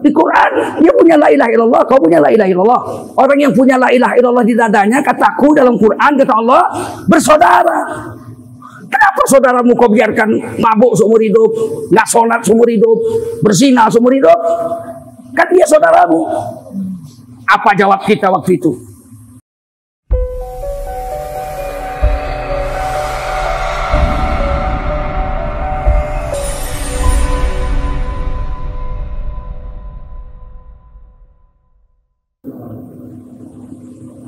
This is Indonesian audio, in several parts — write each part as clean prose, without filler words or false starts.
Di Quran dia punya la ilaha illallah, kau punya la ilaha illallah. Orang yang punya la ilaha illallah di dadanya, kataku dalam Quran kata Allah bersaudara. Kenapa saudaramu kau biarkan mabuk seumur hidup, nggak sholat seumur hidup, berzina seumur hidup? Kan dia saudaramu. Apa jawab kita waktu itu?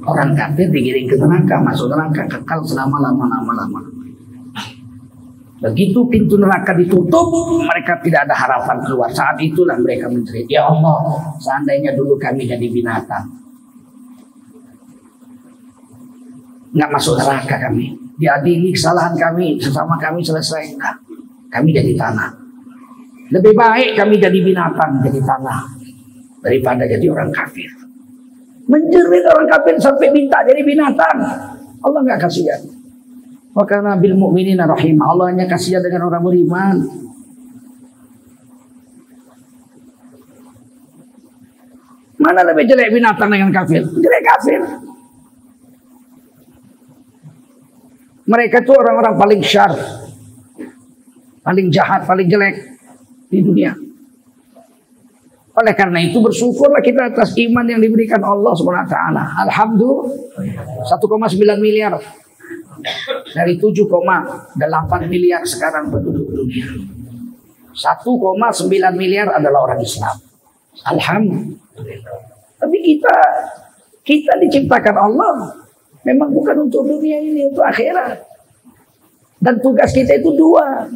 Orang kafir digiring ke neraka, masuk neraka, kekal selama-lama. Begitu pintu neraka ditutup, mereka tidak ada harapan keluar. Saat itulah mereka menjerit, ya Allah, seandainya dulu kami jadi binatang, nggak masuk neraka kami, diadili kesalahan kami, sesama kami selesai, nah, kami jadi tanah. Lebih baik kami jadi binatang, jadi tanah, daripada jadi orang kafir. Menjerit orang kafir sampai minta jadi binatang. Allah nggak kasihan. Wa kana bil mu'minina rahimah. Allah hanya kasihan dengan orang beriman. Mana lebih jelek binatang dengan kafir? Jelek kafir. Mereka itu orang-orang paling syar, paling jahat, paling jelek di dunia. Oleh karena itu bersyukurlah kita atas iman yang diberikan Allah SWT. Alhamdulillah 1,9 miliar dari 7,8 miliar sekarang penduduk dunia. 1,9 miliar adalah orang Islam. Alhamdulillah. Tapi kita diciptakan Allah memang bukan untuk dunia ini, untuk akhirat. Dan tugas kita itu dua.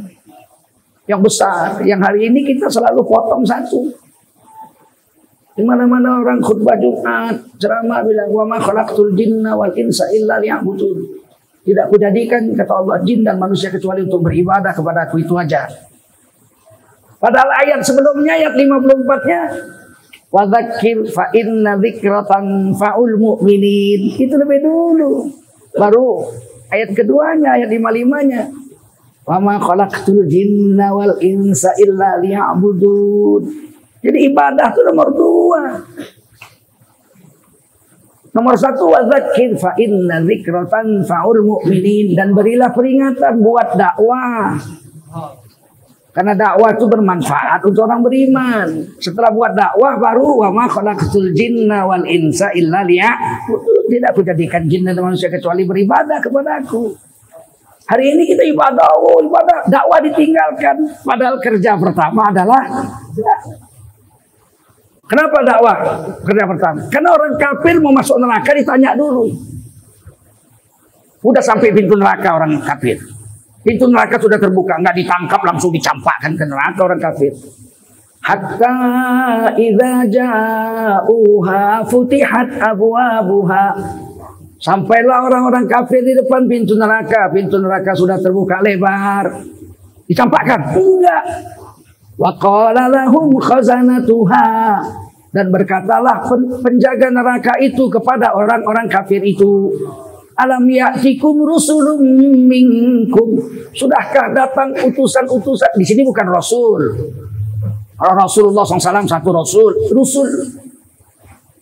Yang besar, yang hari ini kita selalu potong satu. Di mana-mana orang khutbah Jumat, ceramah bilang wa ma khalaqtul jinna wal insa illa liya'budun. Tidak kujadikan kata Allah jin dan manusia kecuali untuk beribadah kepada Aku, itu aja. Padahal ayat sebelumnya ayat 54-nya wa dzakir fa inna dzikratan fa'ul mu'minin. Itu lebih dulu. Baru ayat keduanya ayat 55-nya wa ma khalaqtul jinna wal insa illa liya'budun. Jadi ibadah itu nomor 2. Nomor 1 wadzakir fa inna dzikratan fa'ul mu'minin, dan berilah peringatan buat dakwah. Karena dakwah itu bermanfaat untuk orang beriman. Setelah buat dakwah baru wa ma khalaqtul jinna wal insa illa liya'budun. Tidak Aku jadikan jin dan manusia kecuali beribadah kepada Aku. Hari ini kita ibadah, ibadah, dakwah ditinggalkan. Padahal kerja pertama adalah kenapa dakwah kerja pertama? Karena orang kafir mau masuk neraka ditanya dulu. Udah sampai pintu neraka orang kafir. Pintu neraka sudah terbuka, nggak ditangkap langsung dicampakkan ke neraka orang kafir. Hatta idza ja'uha futihat abwabuha. Sampailah orang-orang kafir di depan pintu neraka. Pintu neraka sudah terbuka lebar. Dicampakkan? Enggak. Wa qala lahum khazanatuha, dan berkatalah penjaga neraka itu kepada orang-orang kafir itu, alam ya'tikum rusulun minkum, sudahkah datang utusan-utusan? Di sini bukan rasul. Rasulullah SAW satu rusul.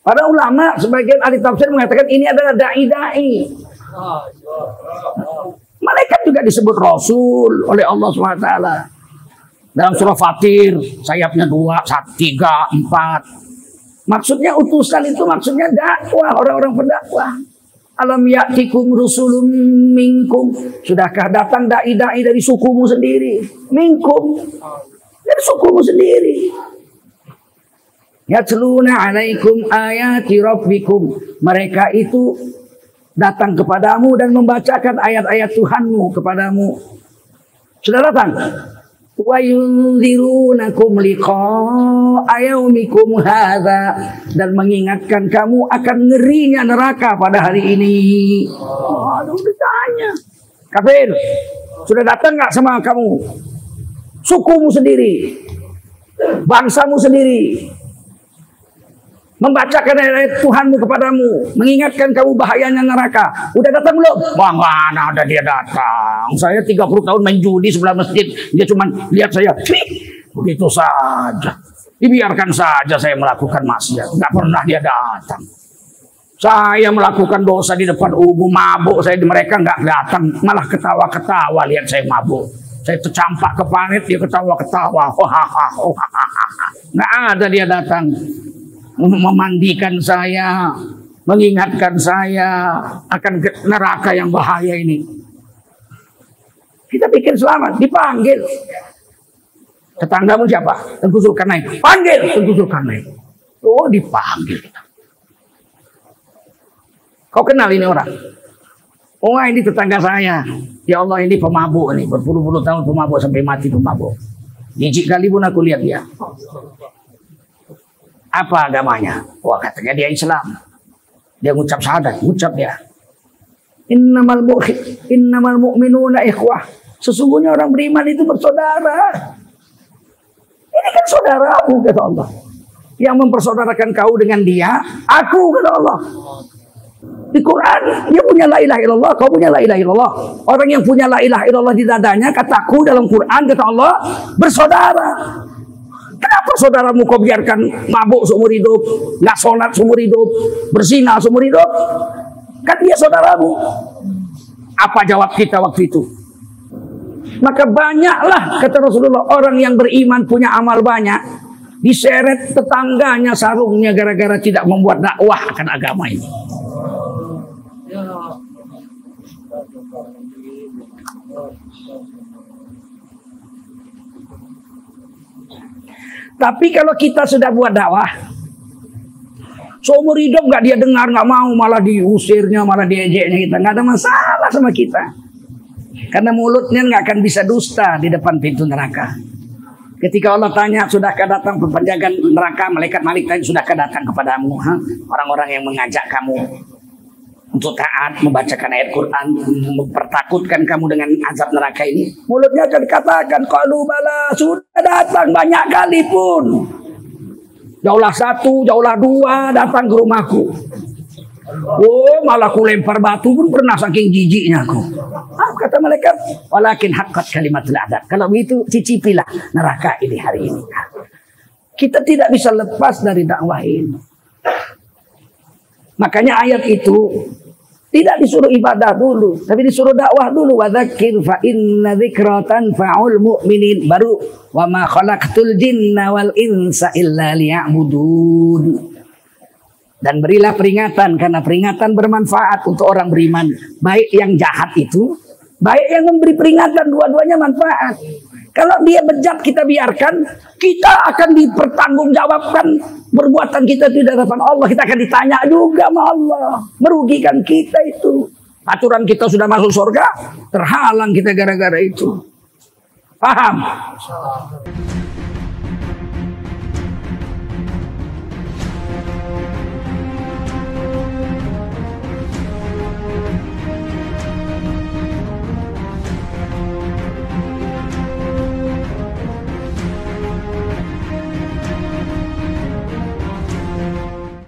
Para ulama sebagian ahli tafsir mengatakan ini adalah dai-dai. Malaikat juga disebut rasul oleh Allah SWT. Dalam surah Fatir, sayapnya 2, 3, 4. Maksudnya utusan itu maksudnya dakwah, orang-orang pendakwah. Alam ya'tikum rusulun minkum, sudahkah datang dai-dai dari sukumu sendiri? Minkum, dari sukumu sendiri. Yatluna 'alaikum ayati rabbikum, mereka itu datang kepadamu dan membacakan ayat-ayat Tuhanmu kepadamu. Sudah datang? Wa yunzirunakum liqa'a yaumikum hadza, dan mengingatkan kamu akan ngerinya neraka pada hari ini. Aduh, ditanya. Kafir, sudah datang nggak sama kamu? Sukumu sendiri, bangsamu sendiri, membacakan ayat Tuhanmu kepadamu, mengingatkan kamu bahayanya neraka. Udah datang belum? Wah, mana ada dia datang. Saya 30 tahun main judi sebelah masjid. Dia cuma lihat saya. Begitu saja. Dibiarkan saja saya melakukan maksiat. Nggak pernah dia datang. Saya melakukan dosa di depan umum, mabuk. Mereka nggak datang. Malah ketawa-ketawa lihat saya mabuk. Saya tercampak ke parit, dia ketawa-ketawa. Nggak ada dia datang. Memandikan saya. Mengingatkan saya akan neraka yang bahaya ini. Kita bikin selamat, dipanggil. Tetanggamu siapa? Tengku Zulkarnain. Panggil Tengku Zulkarnain. Oh, dipanggil kita. Kau kenal ini orang? Oh, ini tetangga saya. Ya Allah, ini pemabuk nih, berpuluh-puluh tahun pemabuk sampai mati pemabuk. Jijik kali pun aku lihat dia. Apa agamanya? Wah, katanya dia Islam. Dia ngucap syahadat, ngucap dia. Innamal mu'minuna ikhwah. Sesungguhnya orang beriman itu bersaudara. Ini kan saudaramu, kata Allah. Yang mempersaudarakan kau dengan dia, aku, kata Allah. Di Quran, dia punya la ilaha illallah, kau punya la ilaha illallah. Orang yang punya la ilaha illallah di dadanya, kataku dalam Quran, kata Allah, bersaudara. Kenapa saudaramu kau biarkan mabuk seumur hidup, nggak sholat seumur hidup, berzina seumur hidup? Kan dia saudaramu. Apa jawab kita waktu itu? Maka banyaklah, kata Rasulullah, orang yang beriman punya amal banyak, diseret tetangganya sarungnya gara-gara tidak membuat dakwah akan agama ini. Tapi kalau kita sudah buat dakwah, seumur hidup nggak dia dengar, nggak mau, malah diusirnya, malah diejeknya kita, nggak ada masalah sama kita. Karena mulutnya nggak akan bisa dusta di depan pintu neraka. Ketika Allah tanya, sudahkah datang penjaga neraka, malaikat tanya, sudahkah datang kepadamu orang-orang yang mengajak kamu untuk taat, membacakan ayat Quran, mempertakutkan kamu dengan azab neraka ini? Mulutnya akan katakan, qalu bala, sudah datang banyak kali pun. Jauhlah satu, jauhlah dua, datang ke rumahku. Oh, malah aku lempar batu pun pernah, saking jijiknya aku. Kata malaikat, walakin haqqat kalimatul adab. Kalau begitu cicipilah neraka ini hari ini. Kita tidak bisa lepas dari dakwah ini. Makanya ayat itu tidak disuruh ibadah dulu, tapi disuruh dakwah dulu. Wa dzakir fa inna dzikra tanfa'ul mu'minin. Baru wa ma khalaqtul jinna wal insa illa liya'budun. Dan berilah peringatan, karena peringatan bermanfaat untuk orang beriman. Baik yang jahat itu, baik yang memberi peringatan, dua-duanya manfaat. Kalau dia bejat kita biarkan, kita akan dipertanggungjawabkan perbuatan kita itu di hadapan Allah. Kita akan ditanya juga sama Allah. Merugikan kita itu. Aturan kita sudah masuk surga, terhalang kita gara-gara itu. Paham?